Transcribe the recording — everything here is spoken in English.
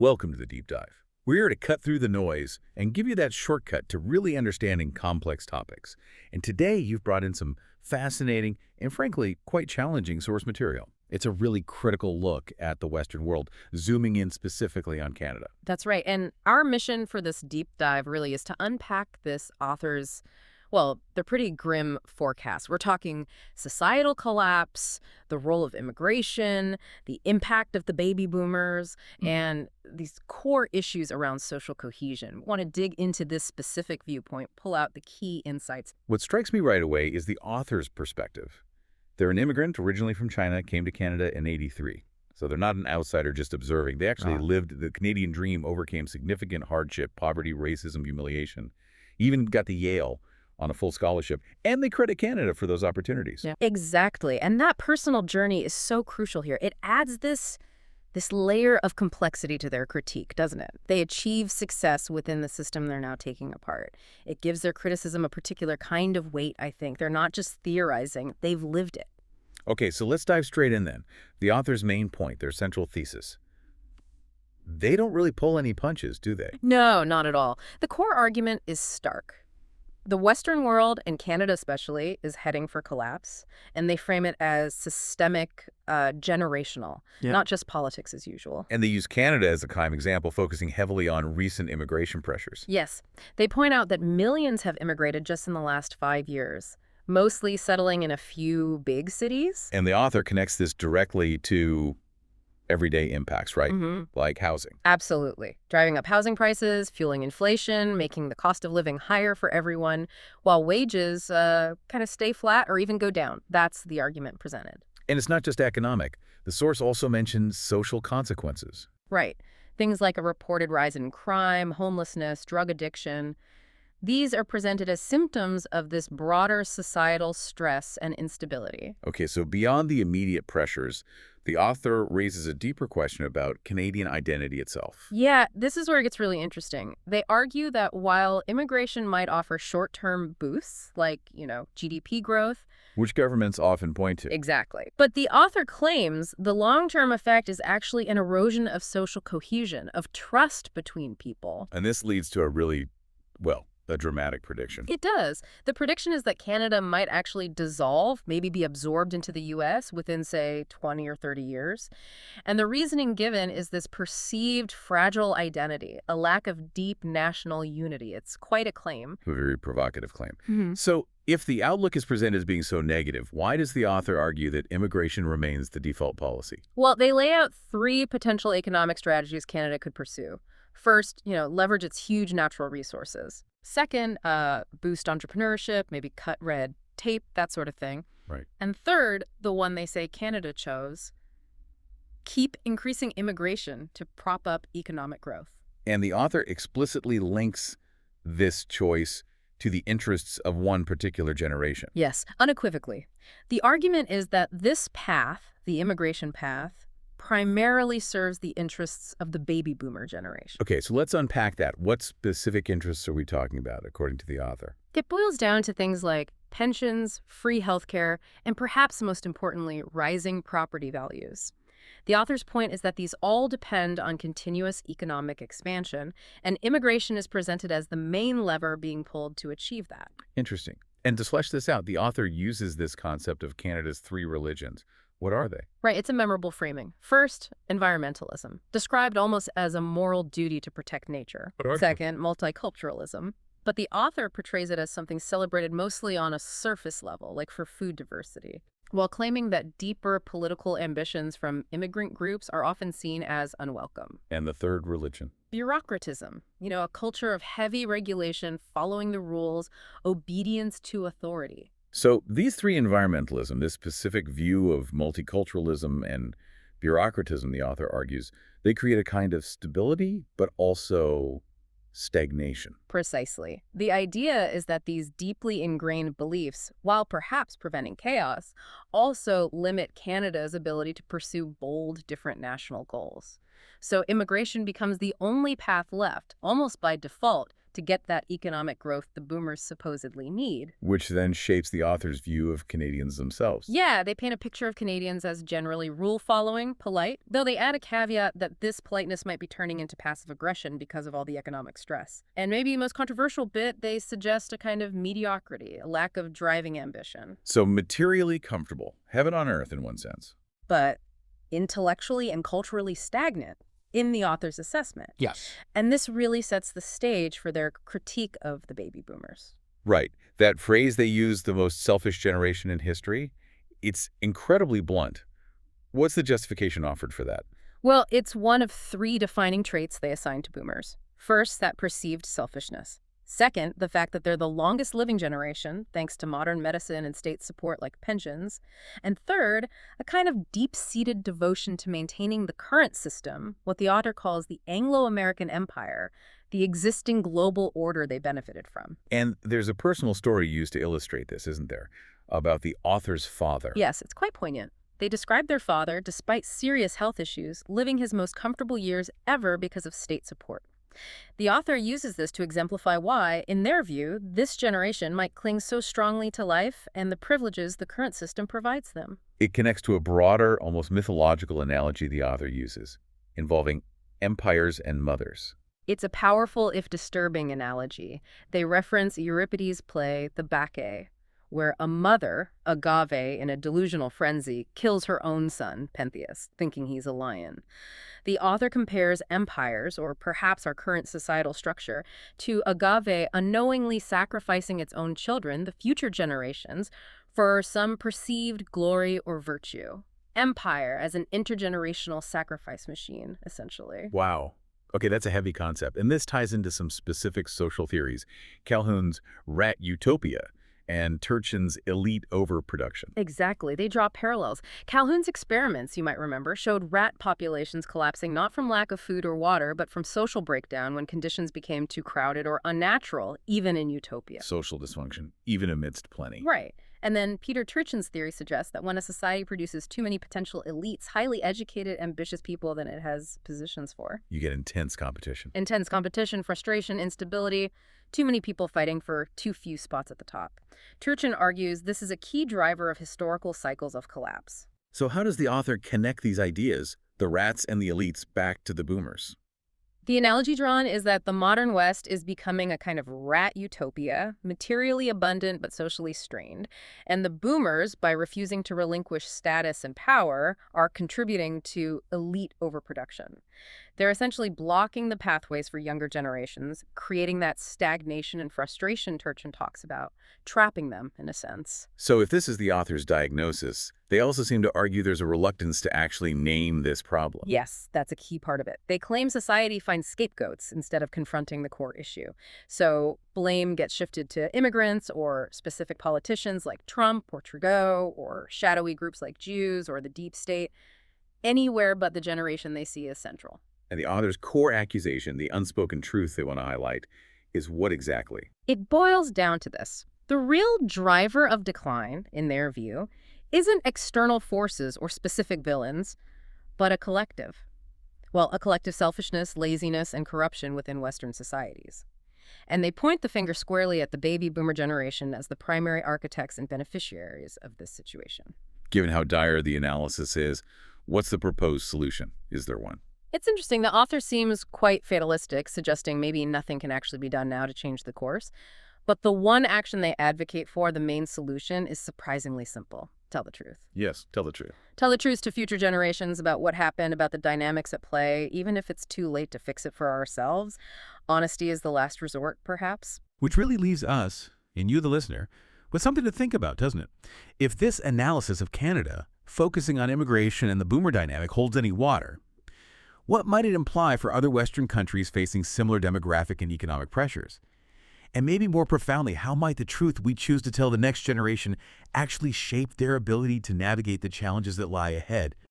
Welcome to the Deep Dive. We're here to cut through the noise and give you that shortcut to really understanding complex topics. And today you've brought in some fascinating and frankly quite challenging source material. It's a really critical look at the Western world, zooming in specifically on Canada. That's right. And our mission for this deep dive really is to unpack this author's, well, they're pretty grim forecasts. We're talking societal collapse, the role of immigration, the impact of the baby boomers, and these core issues around social cohesion. We want to dig into this specific viewpoint, pull out the key insights. What strikes me right away is the author's perspective. They're an immigrant originally from China, came to Canada in '83. So they're not an outsider just observing. They actually lived the Canadian dream, overcame significant hardship, poverty, racism, humiliation, even got to Yale on a full scholarship, and they credit Canada for those opportunities. Yeah, exactly. And that personal journey is so crucial here. It adds this layer of complexity to their critique, doesn't it? They achieve success within the system they're now taking apart. It gives their criticism a particular kind of weight, I think. They're not just theorizing, they've lived it. Okay, so let's dive straight in then. The author's main point, their central thesis. They don't really pull any punches, do they? No, not at all. The core argument is stark. The Western world, and Canada especially, is heading for collapse, and they frame it as systemic, generational, not just politics as usual. And they use Canada as a prime example, focusing heavily on recent immigration pressures. Yes. They point out that millions have immigrated just in the last 5 years, mostly settling in a few big cities. And the author connects this directly to everyday impacts, right? Like housing. Absolutely. Driving up housing prices, fueling inflation, making the cost of living higher for everyone, while wages kind of stay flat or even go down. That's the argument presented. And it's not just economic. The source also mentions social consequences. Right. Things like a reported rise in crime, homelessness, drug addiction. These are presented as symptoms of this broader societal stress and instability. Okay, so beyond the immediate pressures, the author raises a deeper question about Canadian identity itself. Yeah, this is where it gets really interesting. They argue that while immigration might offer short-term boosts, like, GDP growth. Which governments often point to. Exactly. But the author claims the long-term effect is actually an erosion of social cohesion, of trust between people. And this leads to a dramatic prediction. It does. The prediction is that Canada might actually dissolve, maybe be absorbed into the U.S. within, say, 20 or 30 years. And the reasoning given is this perceived fragile identity, a lack of deep national unity. It's quite a claim. A very provocative claim. So if the outlook is presented as being so negative, why does the author argue that immigration remains the default policy? Well, they lay out 3 potential economic strategies Canada could pursue. First, leverage its huge natural resources. Second, boost entrepreneurship, maybe cut red tape, that sort of thing. Right. And third, the one they say Canada chose, keep increasing immigration to prop up economic growth. And the author explicitly links this choice to the interests of one particular generation. Yes, unequivocally. The argument is that this path, the immigration path, primarily serves the interests of the baby boomer generation. Okay, so let's unpack that. What specific interests are we talking about, according to the author? It boils down to things like pensions, free healthcare, and perhaps most importantly, rising property values. The author's point is that these all depend on continuous economic expansion, and immigration is presented as the main lever being pulled to achieve that. Interesting. And to flesh this out, the author uses this concept of Canada's 3 religions. What are they? Right, it's a memorable framing. First, environmentalism, described almost as a moral duty to protect nature. Second, multiculturalism. But the author portrays it as something celebrated mostly on a surface level, like for food diversity, while claiming that deeper political ambitions from immigrant groups are often seen as unwelcome. And the third religion? Bureaucratism, a culture of heavy regulation, following the rules, obedience to authority. So these 3 environmentalism, this specific view of multiculturalism and bureaucratism, the author argues, they create a kind of stability, but also stagnation. Precisely. The idea is that these deeply ingrained beliefs, while perhaps preventing chaos, also limit Canada's ability to pursue bold, different national goals. So immigration becomes the only path left, almost by default, to get that economic growth the boomers supposedly need. Which then shapes the author's view of Canadians themselves. Yeah, they paint a picture of Canadians as generally rule-following, polite, though they add a caveat that this politeness might be turning into passive aggression because of all the economic stress. And maybe the most controversial bit, they suggest a kind of mediocrity, a lack of driving ambition. So materially comfortable, heaven on earth in one sense. But intellectually and culturally stagnant in the author's assessment. Yes. And this really sets the stage for their critique of the baby boomers. Right. That phrase they use, the most selfish generation in history, it's incredibly blunt. What's the justification offered for that? Well, it's one of 3 defining traits they assign to boomers. First, that perceived selfishness. Second, the fact that they're the longest living generation, thanks to modern medicine and state support like pensions. And third, a kind of deep-seated devotion to maintaining the current system, what the author calls the Anglo-American Empire, the existing global order they benefited from. And there's a personal story used to illustrate this, isn't there? About the author's father. Yes, it's quite poignant. They describe their father, despite serious health issues, living his most comfortable years ever because of state support. The author uses this to exemplify why, in their view, this generation might cling so strongly to life and the privileges the current system provides them. It connects to a broader, almost mythological analogy the author uses, involving empires and mothers. It's a powerful, if disturbing, analogy. They reference Euripides' play, The Bacchae, where a mother, Agave, in a delusional frenzy, kills her own son, Pentheus, thinking he's a lion. The author compares empires, or perhaps our current societal structure, to Agave unknowingly sacrificing its own children, the future generations, for some perceived glory or virtue. Empire as an intergenerational sacrifice machine, essentially. Wow. Okay, that's a heavy concept. And this ties into some specific social theories. Calhoun's rat utopia and Turchin's elite overproduction. Exactly. They draw parallels. Calhoun's experiments, you might remember, showed rat populations collapsing not from lack of food or water, but from social breakdown when conditions became too crowded or unnatural, even in utopia. Social dysfunction, even amidst plenty. Right. And then Peter Turchin's theory suggests that when a society produces too many potential elites, highly educated, ambitious people than it has positions for. You get intense competition. Intense competition, frustration, instability, too many people fighting for too few spots at the top. Turchin argues this is a key driver of historical cycles of collapse. So how does the author connect these ideas, the rats and the elites, back to the boomers? The analogy drawn is that the modern West is becoming a kind of rat utopia, materially abundant but socially strained, and the boomers, by refusing to relinquish status and power, are contributing to elite overproduction. They're essentially blocking the pathways for younger generations, creating that stagnation and frustration Turchin talks about, trapping them, in a sense. So if this is the author's diagnosis, they also seem to argue there's a reluctance to actually name this problem. Yes, that's a key part of it. They claim society finds scapegoats instead of confronting the core issue. So blame gets shifted to immigrants or specific politicians like Trump or Trudeau or shadowy groups like Jews or the deep state, anywhere but the generation they see as central. And the author's core accusation, the unspoken truth they want to highlight, is what exactly? It boils down to this. The real driver of decline, in their view, isn't external forces or specific villains, but a collective. Well, a collective selfishness, laziness, and corruption within Western societies. And they point the finger squarely at the baby boomer generation as the primary architects and beneficiaries of this situation. Given how dire the analysis is, what's the proposed solution? Is there one? It's interesting. The author seems quite fatalistic, suggesting maybe nothing can actually be done now to change the course. But the one action they advocate for, the main solution, is surprisingly simple. Tell the truth. Yes, tell the truth. Tell the truth to future generations about what happened, about the dynamics at play, even if it's too late to fix it for ourselves. Honesty is the last resort, perhaps. Which really leaves us, and you the listener, with something to think about, doesn't it? If this analysis of Canada, focusing on immigration and the boomer dynamic, holds any water, what might it imply for other Western countries facing similar demographic and economic pressures? And maybe more profoundly, how might the truth we choose to tell the next generation actually shape their ability to navigate the challenges that lie ahead?